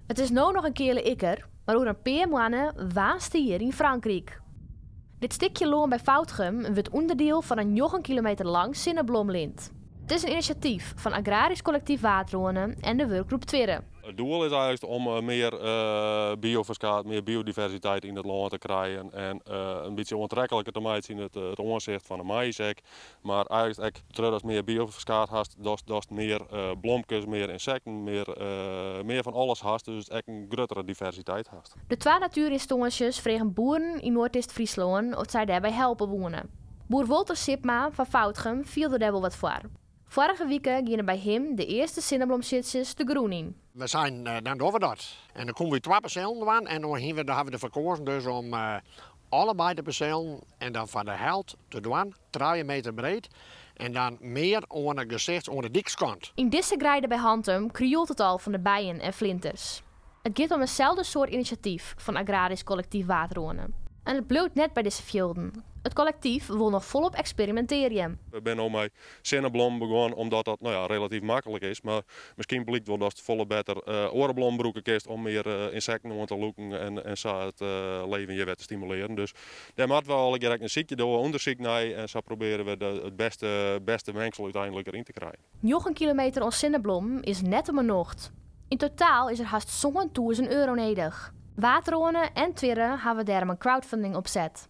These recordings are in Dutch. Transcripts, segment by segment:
Het is nou nog een keerle ikker, maar over een paar maanden waast hier in Frankrijk. Dit stukje loon bij Foutgem wordt onderdeel van een 9 kilometer lang Sinneblomlint. Het is een initiatief van Agrarisch Collectief Waterwonen en de werkgroep Twirre. Het doel is eigenlijk om meer bioverskaat, meer biodiversiteit in het land te krijgen en een beetje aantrekkelijker te maken in het aanzicht van de maïshek. Maar eigenlijk als meer bioverskaat hast, dat meer blomkes, meer insecten, meer van alles hast, dus het een grotere diversiteit hast. De twee natuurhistoriërs vregen boeren in Noordoost-Friesland of zij daarbij helpen wonen. Boer Wolter Sipma van Foutgem viel er daar wel wat voor. Vorige week gingen bij hem de eerste sinneblomsitsjes de groen in. We zijn dan over dat. En dan komen we 2 percelen aan en dan hebben we de verkozen dus om allebei de percelen en dan van de helft te doen, 3 meter breed. En dan meer aan het gezicht, aan de dikskant. In deze grijde bij Hantum krioelt het al van de bijen en flinters. Het gaat om eenzelfde soort initiatief van Agrarisch Collectief Waterwonen. En het blijft net bij deze velden. Het collectief wil nog volop experimenteren. We zijn al met sinneblom begonnen omdat dat relatief makkelijk is. Maar misschien blijkt wel dat het volle beter orenblombroeken kiest om meer insecten te loeken en zo het leven hier weer te stimuleren. Dus daar moeten we al een ziekje door onderzoek naar en zo proberen we het beste mengsel uiteindelijk erin te krijgen. 9 kilometer aan sinneblom is net om een nacht. In totaal is er haast zo'n €1000 nodig. Waterwonen en Twirre hebben daarom een crowdfunding opzet.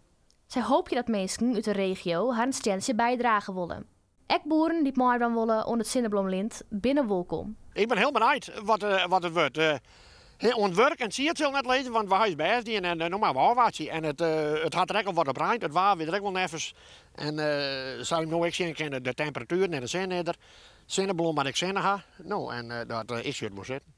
Zij hopen dat mensen uit de regio haar een steentje bijdragen willen. Ek boeren die mooi dan willen aan het Sinneblomlint binnen welkom. Ik ben heel benieuwd wat het wordt. Ontwerk en zie het zo net lezen, want we hebben bij die en nog maar wat. En het had er ook wel wat op rijdt, het waar weer wel nevens. En zou je nou ook zien kennen de temperatuur en de zin er. Sinneblom wat ik zin ga. Nou, en dat is het moet zitten.